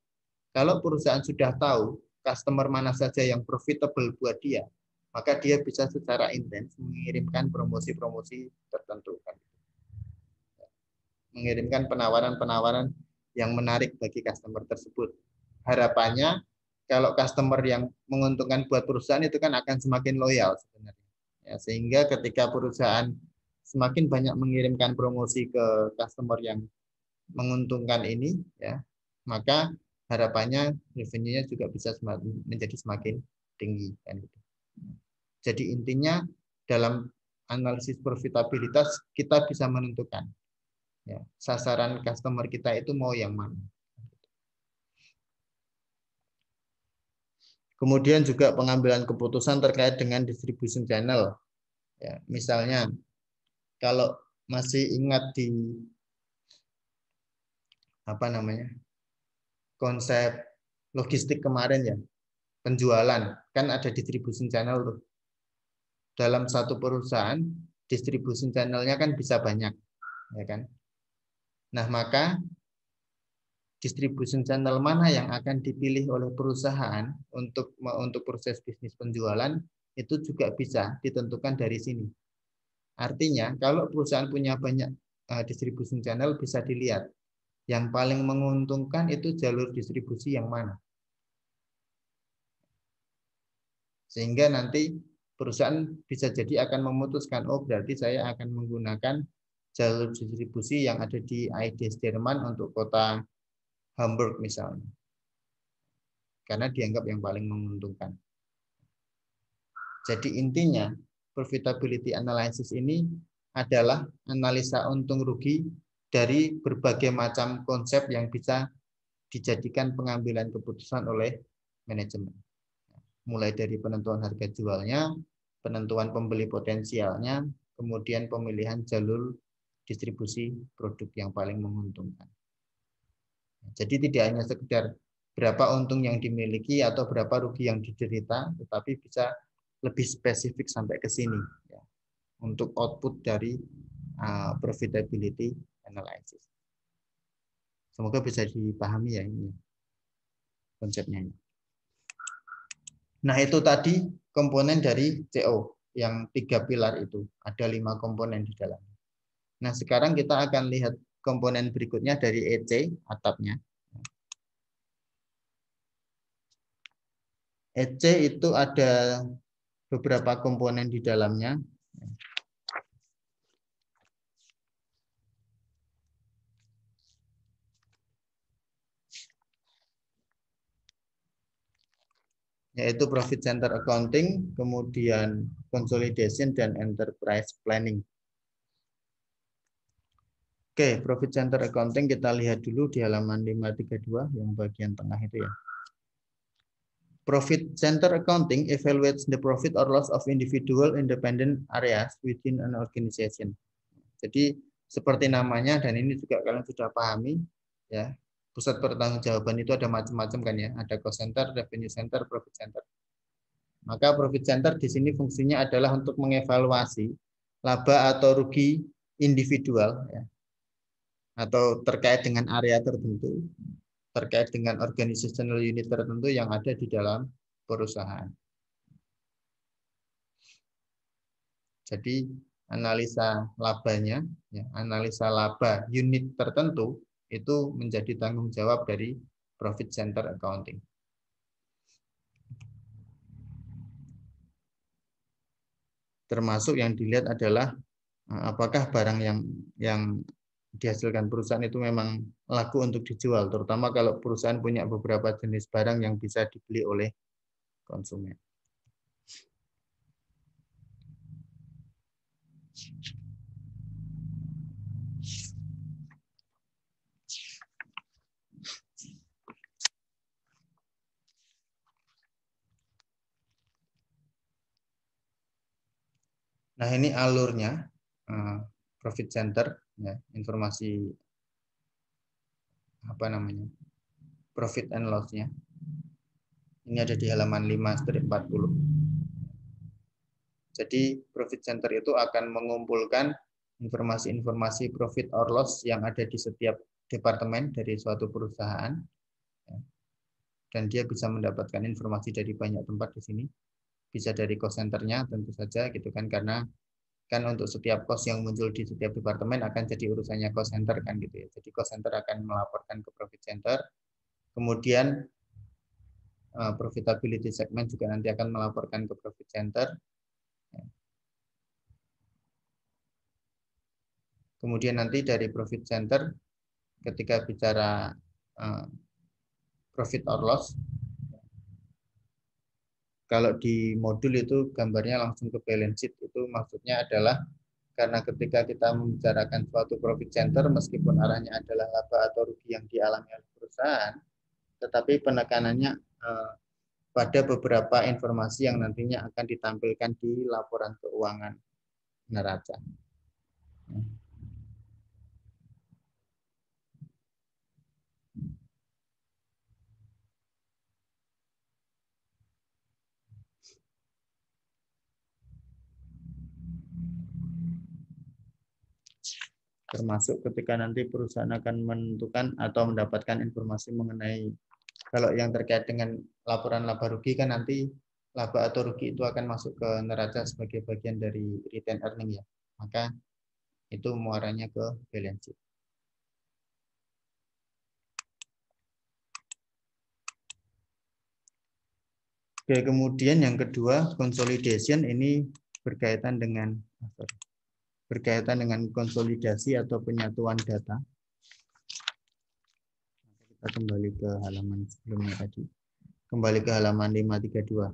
kalau perusahaan sudah tahu customer mana saja yang profitable buat dia, maka dia bisa secara intens mengirimkan promosi-promosi tertentu. Mengirimkan penawaran-penawaran yang menarik bagi customer tersebut. Harapannya kalau customer yang menguntungkan buat perusahaan itu kan akan semakin loyal sebenarnya. Ya, sehingga ketika perusahaan semakin banyak mengirimkan promosi ke customer yang menguntungkan ini, ya, maka harapannya revenue-nya juga bisa menjadi semakin tinggi. Kan gitu. Jadi intinya dalam analisis profitabilitas kita bisa menentukan ya, sasaran customer kita itu mau yang mana. Kemudian juga pengambilan keputusan terkait dengan distribution channel. Ya, misalnya, kalau masih ingat di konsep logistik kemarin ya, penjualan kan ada distribution channel tuh. Dalam satu perusahaan, distribution channelnya kan bisa banyak, ya kan? Nah, maka distribution channel mana yang akan dipilih oleh perusahaan untuk proses bisnis penjualan itu juga bisa ditentukan dari sini. Artinya kalau perusahaan punya banyak distribution channel bisa dilihat yang paling menguntungkan itu jalur distribusi yang mana. Sehingga nanti perusahaan bisa jadi akan memutuskan, oh berarti saya akan menggunakan jalur distribusi yang ada di IDS Jerman untuk kota Hamburg misalnya. Karena dianggap yang paling menguntungkan. Jadi intinya profitability analysis ini adalah analisa untung rugi dari berbagai macam konsep yang bisa dijadikan pengambilan keputusan oleh manajemen. Mulai dari penentuan harga jualnya, penentuan pembeli potensialnya, kemudian pemilihan jalur distribusi produk yang paling menguntungkan. Jadi tidak hanya sekedar berapa untung yang dimiliki atau berapa rugi yang diderita, tetapi bisa lebih spesifik sampai ke sini ya, untuk output dari profitability analysis. Semoga bisa dipahami ya ini konsepnya. Nah, itu tadi komponen dari CO yang 3 pilar itu. Ada 5 komponen di dalamnya. Nah, sekarang kita akan lihat komponen berikutnya dari EC, atapnya. EC itu ada beberapa komponen di dalamnya. Yaitu profit center accounting, kemudian consolidation, dan enterprise planning. Oke, profit center accounting kita lihat dulu di halaman 532 yang bagian tengah itu ya. Profit center accounting evaluates the profit or loss of individual independent areas within an organization. Jadi seperti namanya, dan ini juga kalian sudah pahami ya. Pusat pertanggungjawaban itu ada macam-macam kan ya, ada cost center, revenue center, profit center. Maka profit center di sini fungsinya adalah untuk mengevaluasi laba atau rugi individual ya, atau terkait dengan area tertentu, terkait dengan organizational unit tertentu yang ada di dalam perusahaan. Jadi analisa labanya, ya, analisa laba unit tertentu itu menjadi tanggung jawab dari profit center accounting. Termasuk yang dilihat adalah apakah barang yang dihasilkan perusahaan itu memang laku untuk dijual, terutama kalau perusahaan punya beberapa jenis barang yang bisa dibeli oleh konsumen. Nah, ini alurnya profit center ya, informasi apa namanya? Profit and loss-nya. Ini ada di halaman 5/40. Jadi profit center itu akan mengumpulkan informasi-informasi profit or loss yang ada di setiap departemen dari suatu perusahaan. Dan dia bisa mendapatkan informasi dari banyak tempat di sini. Bisa dari cost center-nya tentu saja gitu kan, karena kan untuk setiap cost yang muncul di setiap departemen akan jadi urusannya cost center kan gitu ya. Jadi cost center akan melaporkan ke profit center. Kemudian profitability segment juga nanti akan melaporkan ke profit center. Kemudian nanti dari profit center ketika bicara profit or loss, kalau di modul itu gambarnya langsung ke balance sheet, itu maksudnya adalah karena ketika kita membicarakan suatu profit center, meskipun arahnya adalah laba atau rugi yang dialami oleh perusahaan, tetapi penekanannya pada beberapa informasi yang nantinya akan ditampilkan di laporan keuangan neraca. Termasuk ketika nanti perusahaan akan menentukan atau mendapatkan informasi mengenai, kalau yang terkait dengan laporan laba rugi kan nanti laba atau rugi itu akan masuk ke neraca sebagai bagian dari retained earning ya. Maka itu muaranya ke balance sheet. Oke, kemudian yang kedua, consolidation ini berkaitan dengan konsolidasi atau penyatuan data. Kita kembali ke halaman sebelumnya tadi. Kembali ke halaman 532.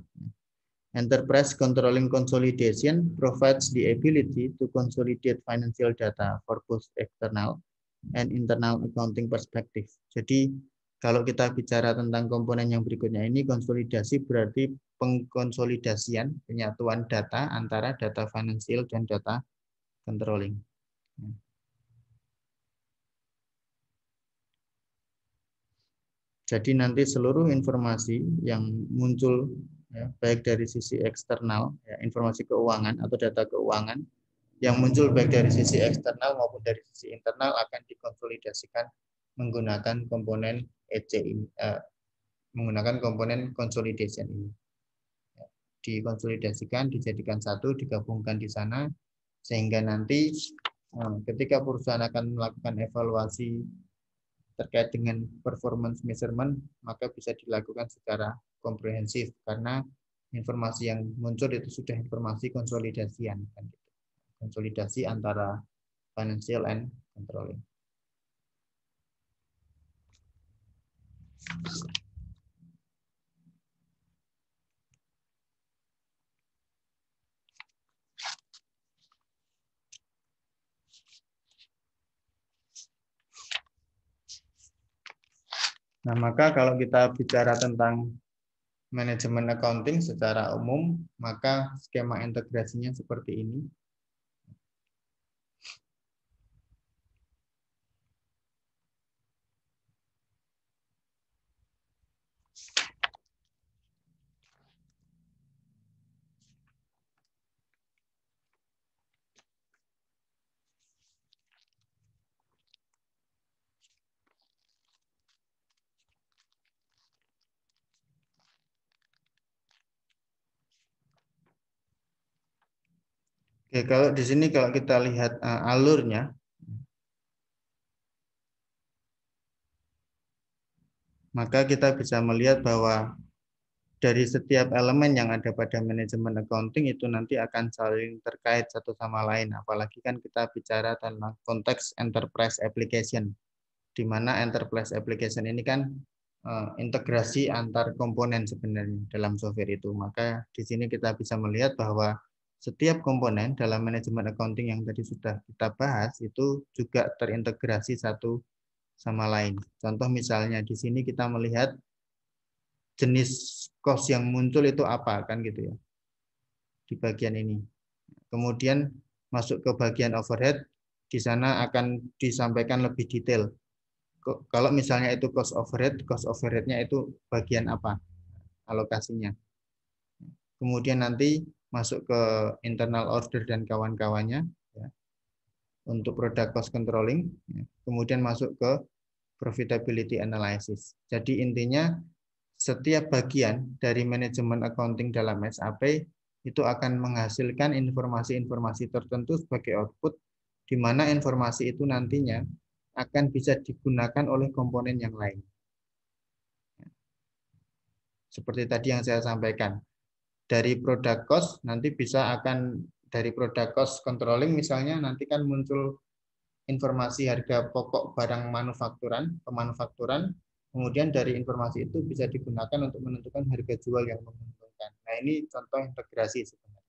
Enterprise Controlling Consolidation provides the ability to consolidate financial data for both external and internal accounting perspective. Jadi kalau kita bicara tentang komponen yang berikutnya ini, konsolidasi berarti pengkonsolidasian, penyatuan data antara data finansial dan data controlling. Jadi nanti seluruh informasi yang muncul ya, baik dari sisi eksternal, ya, informasi keuangan atau data keuangan yang muncul baik dari sisi eksternal maupun dari sisi internal akan dikonsolidasikan menggunakan komponen EC ini, menggunakan komponen consolidation ini. Dikonsolidasikan, dijadikan satu, digabungkan di sana, sehingga nanti ketika perusahaan akan melakukan evaluasi terkait dengan performance measurement, maka bisa dilakukan secara komprehensif karena informasi yang muncul itu sudah informasi konsolidasian, kan gitu. Konsolidasi antara financial and controlling. Nah, maka kalau kita bicara tentang manajemen accounting secara umum, maka skema integrasinya seperti ini. Oke, kalau di sini kalau kita lihat alurnya, maka kita bisa melihat bahwa dari setiap elemen yang ada pada manajemen accounting itu nanti akan saling terkait satu sama lain. Apalagi kan kita bicara tentang konteks enterprise application, di mana enterprise application ini kan integrasi antar komponen sebenarnya dalam software itu. Maka di sini kita bisa melihat bahwa setiap komponen dalam manajemen accounting yang tadi sudah kita bahas itu juga terintegrasi satu sama lain. Contoh misalnya di sini kita melihat jenis cost yang muncul itu apa, kan gitu ya, di bagian ini. Kemudian masuk ke bagian overhead, di sana akan disampaikan lebih detail. Kalau misalnya itu cost overhead-nya itu bagian apa alokasinya. Kemudian nanti masuk ke internal order dan kawan-kawannya ya, untuk product cost controlling. Ya. Kemudian masuk ke profitability analysis. Jadi intinya setiap bagian dari manajemen accounting dalam SAP itu akan menghasilkan informasi-informasi tertentu sebagai output, di mana informasi itu nantinya akan bisa digunakan oleh komponen yang lain. Seperti tadi yang saya sampaikan, dari product cost nanti bisa akan dari product cost controlling misalnya nanti kan muncul informasi harga pokok barang pemanufakturan, kemudian dari informasi itu bisa digunakan untuk menentukan harga jual yang menguntungkan. Nah, ini contoh integrasi sebenarnya.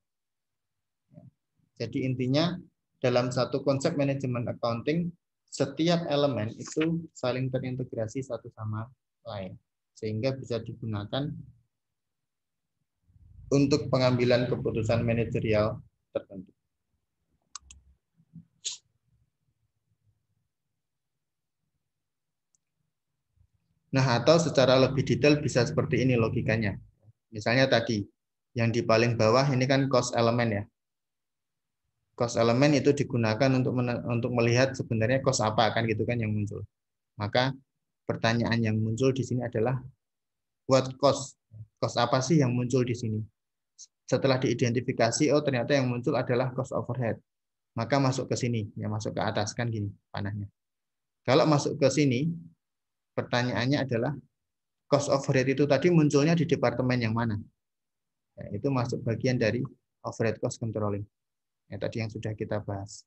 Jadi intinya dalam satu konsep manajemen accounting, setiap elemen itu saling terintegrasi satu sama lain, sehingga bisa digunakan untuk pengambilan keputusan manajerial tertentu. Nah, atau secara lebih detail bisa seperti ini logikanya. Misalnya tadi, yang di paling bawah ini kan cost element ya. Cost element itu digunakan untuk melihat sebenarnya cost apa kan gitu kan yang muncul. Maka pertanyaan yang muncul di sini adalah what cost? Cost apa sih yang muncul di sini? Setelah diidentifikasi, oh ternyata yang muncul adalah cost overhead. Maka masuk ke sini, ya masuk ke atas kan gini panahnya. Kalau masuk ke sini, pertanyaannya adalah cost overhead itu tadi munculnya di departemen yang mana? Ya, itu masuk bagian dari overhead cost controlling. Ya, tadi yang sudah kita bahas.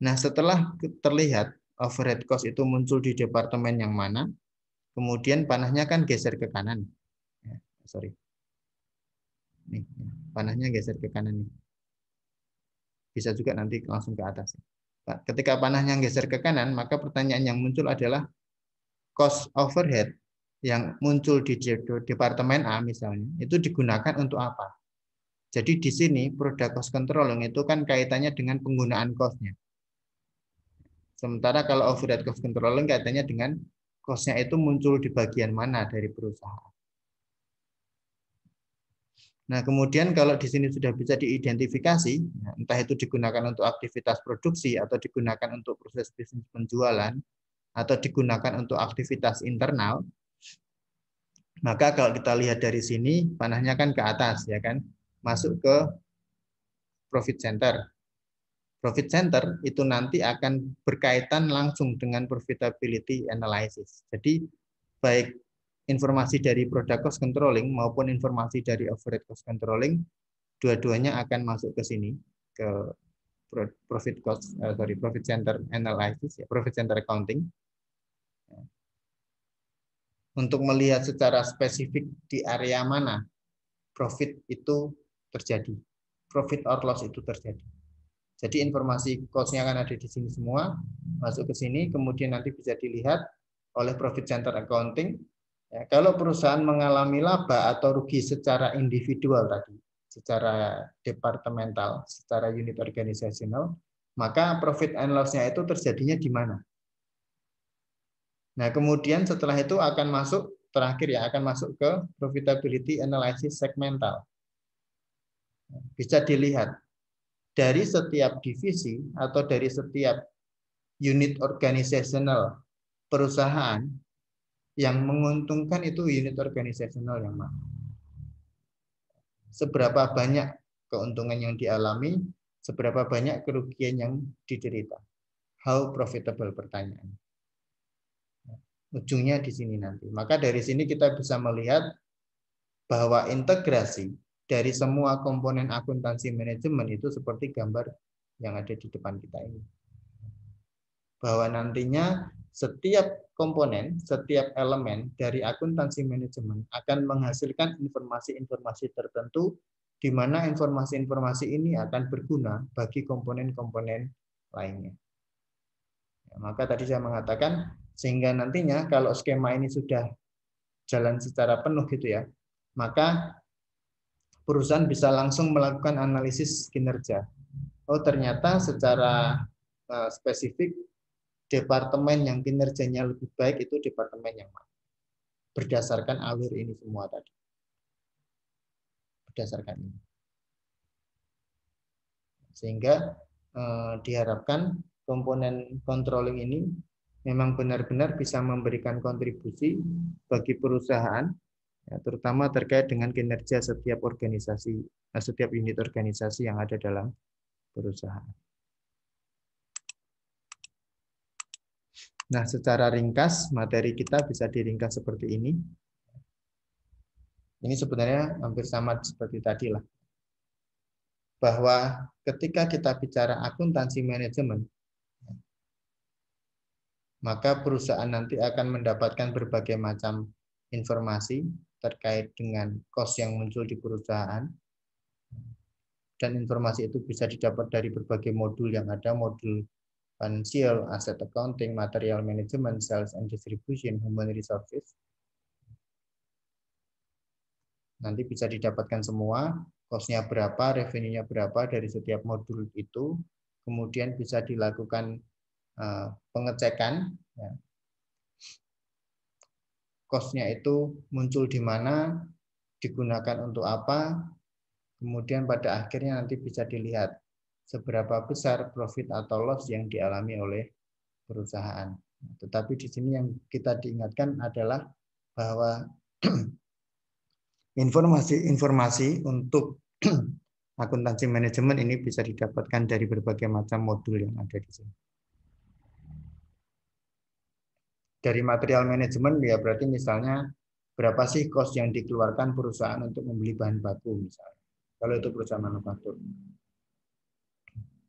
Nah, setelah terlihat overhead cost itu muncul di departemen yang mana, kemudian panahnya kan geser ke kanan. Ya, sorry. Nih, panahnya geser ke kanan nih. Bisa juga nanti langsung ke atas. Ketika panahnya geser ke kanan, maka pertanyaan yang muncul adalah cost overhead yang muncul di departemen A misalnya, itu digunakan untuk apa? Jadi di sini product cost controlling itu kan kaitannya dengan penggunaan cost-nya. Sementara kalau overhead cost controlling kaitannya dengan cost-nya itu muncul di bagian mana dari perusahaan. Nah, kemudian kalau di sini sudah bisa diidentifikasi, entah itu digunakan untuk aktivitas produksi atau digunakan untuk proses bisnis penjualan atau digunakan untuk aktivitas internal, maka kalau kita lihat dari sini panahnya kan ke atas ya kan, masuk ke profit center. Profit center itu nanti akan berkaitan langsung dengan profitability analysis. Jadi baik informasi dari product cost controlling maupun informasi dari overhead cost controlling, dua-duanya akan masuk ke sini, ke profit center analysis, ya, profit center accounting, untuk melihat secara spesifik di area mana profit itu terjadi, profit or loss itu terjadi. Jadi informasi cost-nya akan ada di sini semua, masuk ke sini, kemudian nanti bisa dilihat oleh profit center accounting. Ya, kalau perusahaan mengalami laba atau rugi secara individual tadi, secara departemental, secara unit organisasional, maka profit and loss-nya itu terjadinya di mana? Nah, kemudian setelah itu akan masuk, terakhir ya, akan masuk ke profitability analysis segmental. Bisa dilihat dari setiap divisi atau dari setiap unit organisasional perusahaan yang menguntungkan itu unit organisasional yang mana. Seberapa banyak keuntungan yang dialami, seberapa banyak kerugian yang diderita. How profitable pertanyaan. Ujungnya di sini nanti. Maka dari sini kita bisa melihat bahwa integrasi dari semua komponen akuntansi manajemen itu seperti gambar yang ada di depan kita ini. Bahwa nantinya setiap komponen, setiap elemen dari akuntansi manajemen akan menghasilkan informasi-informasi tertentu di mana informasi-informasi ini akan berguna bagi komponen-komponen lainnya. Ya, maka tadi saya mengatakan sehingga nantinya kalau skema ini sudah jalan secara penuh gitu ya, maka perusahaan bisa langsung melakukan analisis kinerja. Oh, ternyata secara spesifik departemen yang kinerjanya lebih baik itu departemen yang mana? Berdasarkan alur ini semua tadi. Berdasarkan ini. Sehingga diharapkan komponen controlling ini memang benar-benar bisa memberikan kontribusi bagi perusahaan, ya, terutama terkait dengan kinerja setiap organisasi, setiap unit organisasi yang ada dalam perusahaan. Nah, secara ringkas, materi kita bisa diringkas seperti ini. Ini sebenarnya hampir sama seperti tadi lah. Bahwa ketika kita bicara akuntansi manajemen, maka perusahaan nanti akan mendapatkan berbagai macam informasi terkait dengan cost yang muncul di perusahaan. Dan informasi itu bisa didapat dari berbagai modul yang ada, modul financial, asset accounting, material management, sales and distribution, human resources. Nanti bisa didapatkan semua, cost-nya berapa, revenue-nya berapa dari setiap modul itu. Kemudian bisa dilakukan pengecekan, ya. Cost-nya itu muncul di mana, digunakan untuk apa, kemudian pada akhirnya nanti bisa dilihat seberapa besar profit atau loss yang dialami oleh perusahaan. Tetapi di sini yang kita diingatkan adalah bahwa informasi untuk akuntansi manajemen ini bisa didapatkan dari berbagai macam modul yang ada di sini. Dari material manajemen ya berarti misalnya berapa sih cost yang dikeluarkan perusahaan untuk membeli bahan baku misalnya. Kalau itu perusahaan manufaktur.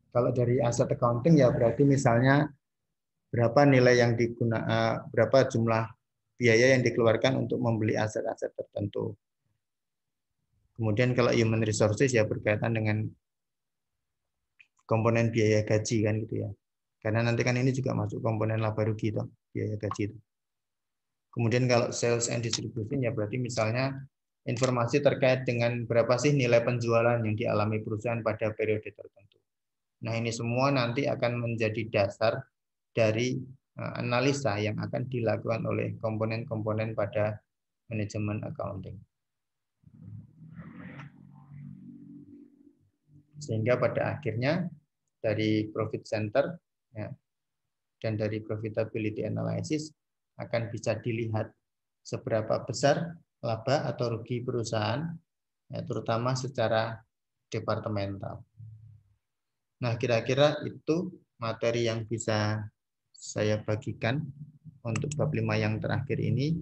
Kalau dari aset accounting ya berarti misalnya berapa nilai yang digunakan, berapa jumlah biaya yang dikeluarkan untuk membeli aset-aset tertentu. Kemudian kalau human resources ya berkaitan dengan komponen biaya gaji kan gitu ya. Karena nanti kan ini juga masuk komponen laba rugi toh, biaya gaji itu. Kemudian kalau sales and distribution ya berarti misalnya informasi terkait dengan berapa sih nilai penjualan yang dialami perusahaan pada periode tertentu. Nah, ini semua nanti akan menjadi dasar dari analisa yang akan dilakukan oleh komponen-komponen pada manajemen accounting. Sehingga pada akhirnya dari profit center ya, dan dari profitability analysis akan bisa dilihat seberapa besar laba atau rugi perusahaan, ya, terutama secara departemental. Nah, kira-kira itu materi yang bisa saya bagikan untuk bab 5 yang terakhir ini.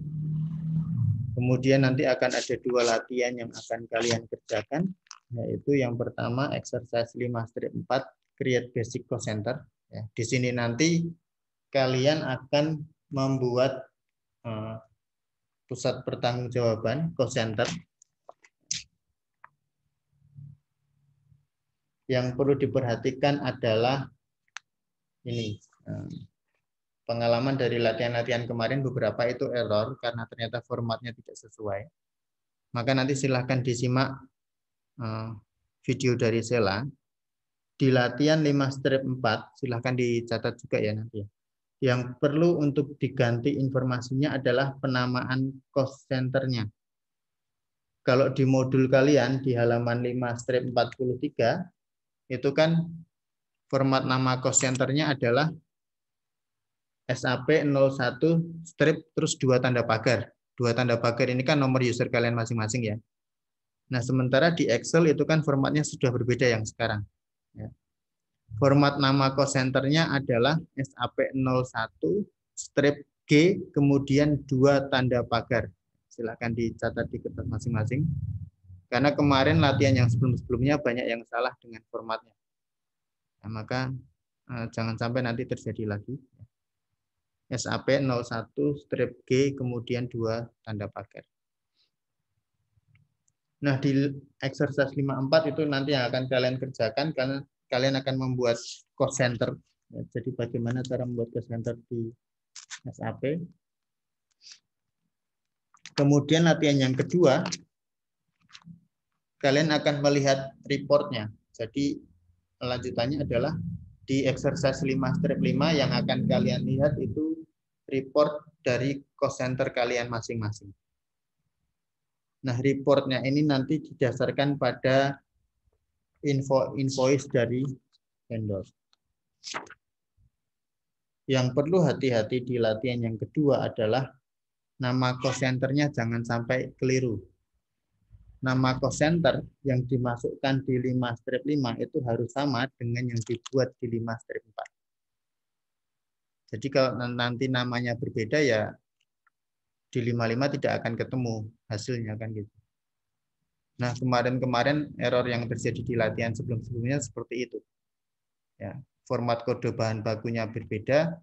Kemudian nanti akan ada 2 latihan yang akan kalian kerjakan, yaitu yang pertama exercise 5-4 create basic cost center. Ya, di sini nanti kalian akan membuat pusat pertanggungjawaban cost center. Yang perlu diperhatikan adalah ini, pengalaman dari latihan-latihan kemarin beberapa itu error karena ternyata formatnya tidak sesuai. Maka nanti silahkan disimak video dari Sela. Di latihan 5-4 silahkan dicatat juga ya nanti. Yang perlu untuk diganti informasinya adalah penamaan cost centernya. Kalau di modul kalian di halaman 5-43 itu kan format nama cost centernya adalah SAP 01 strip terus 2 tanda pagar. 2 tanda pagar ini kan nomor user kalian masing-masing ya. Nah, sementara di Excel itu kan formatnya sudah berbeda yang sekarang. Ya. Format nama cost centernya adalah SAP 01 strip G kemudian 2 tanda pagar. Silakan dicatat di kertas masing-masing. Karena kemarin latihan yang sebelum-sebelumnya banyak yang salah dengan formatnya. Nah, maka jangan sampai nanti terjadi lagi. SAP 01 strip G kemudian 2 tanda pagar. Nah, di exercise 54 itu nanti yang akan kalian kerjakan karena kalian akan membuat cost center. Jadi bagaimana cara membuat cost center di SAP. Kemudian latihan yang kedua, kalian akan melihat reportnya. Jadi lanjutannya adalah di exercise 5-5 yang akan kalian lihat itu report dari cost center kalian masing-masing. Nah, reportnya ini nanti didasarkan pada invoice dari vendor. Yang perlu hati-hati di latihan yang kedua adalah nama cost centernya jangan sampai keliru. Nama cost center yang dimasukkan di 5-5 itu harus sama dengan yang dibuat di 5-4. Jadi kalau nanti namanya berbeda ya di 55 tidak akan ketemu hasilnya kan gitu. Nah, kemarin error yang terjadi di latihan sebelum-sebelumnya seperti itu. Ya, format kode bahan bakunya berbeda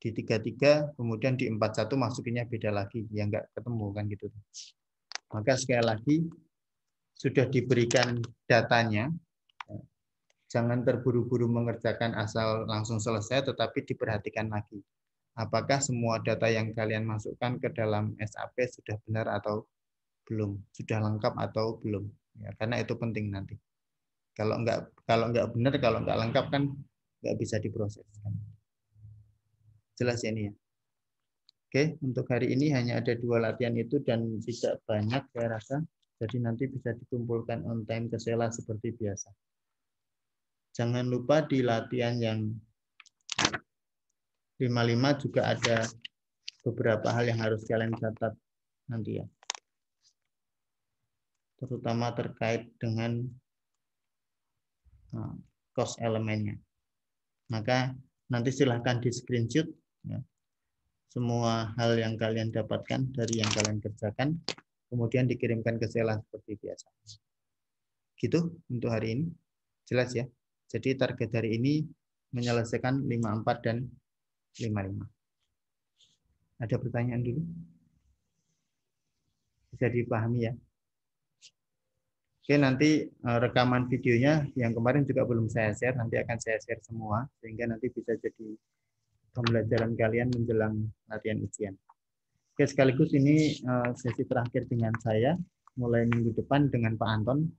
di 33, kemudian di 41 masukinnya beda lagi, ya nggak ketemu kan gitu. Maka sekali lagi sudah diberikan datanya, jangan terburu-buru mengerjakan asal langsung selesai, tetapi diperhatikan lagi. Apakah semua data yang kalian masukkan ke dalam SAP sudah benar atau belum, sudah lengkap atau belum? Ya, karena itu penting nanti. Kalau nggak benar, kalau nggak lengkap kan nggak bisa diproses. Jelas ya ini ya. Oke, untuk hari ini hanya ada 2 latihan itu dan tidak banyak saya rasa. Jadi nanti bisa dikumpulkan on time ke Sela seperti biasa. Jangan lupa di latihan yang 55 juga ada beberapa hal yang harus kalian catat nanti ya. Terutama terkait dengan cost elemennya. Maka nanti silahkan di screenshot ya, semua hal yang kalian dapatkan dari yang kalian kerjakan, kemudian dikirimkan ke Sela seperti biasa. Gitu untuk hari ini. Jelas ya. Jadi target hari ini menyelesaikan 54 dan 55. Ada pertanyaan dulu? Bisa dipahami ya? Oke, nanti rekaman videonya yang kemarin juga belum saya share, nanti akan saya share semua, sehingga nanti bisa jadi pembelajaran kalian menjelang latihan ujian. Oke, sekaligus ini sesi terakhir dengan saya, mulai minggu depan dengan Pak Anton,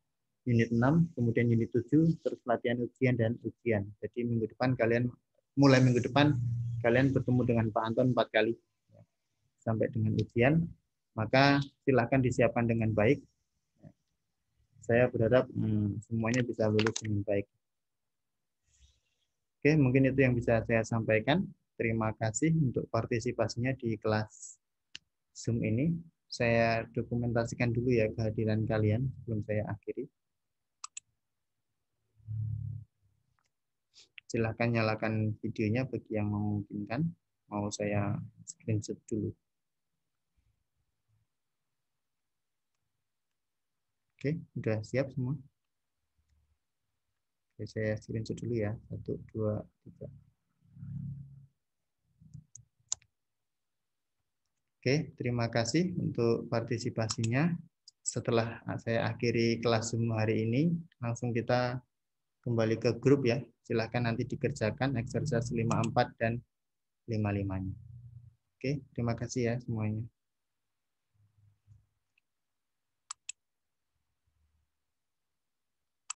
unit 6, kemudian unit 7, terus latihan ujian dan ujian. Jadi mulai minggu depan kalian bertemu dengan Pak Anton 4 kali sampai dengan ujian. Maka silakan disiapkan dengan baik. saya berharap semuanya bisa lulus dengan baik. Oke, mungkin itu yang bisa saya sampaikan. Terima kasih untuk partisipasinya di kelas Zoom ini. Saya dokumentasikan dulu ya kehadiran kalian sebelum saya akhiri. Silahkan nyalakan videonya bagi yang memungkinkan. Mau saya screenshot dulu. Oke, sudah siap semua? Oke, saya screenshot dulu ya. 1, 2, 3. Oke, terima kasih untuk partisipasinya. Setelah saya akhiri kelas Zoom hari ini, langsung kita kembali ke grup ya. Silahkan nanti dikerjakan exercise 54 dan 55-nya. Oke, terima kasih ya semuanya.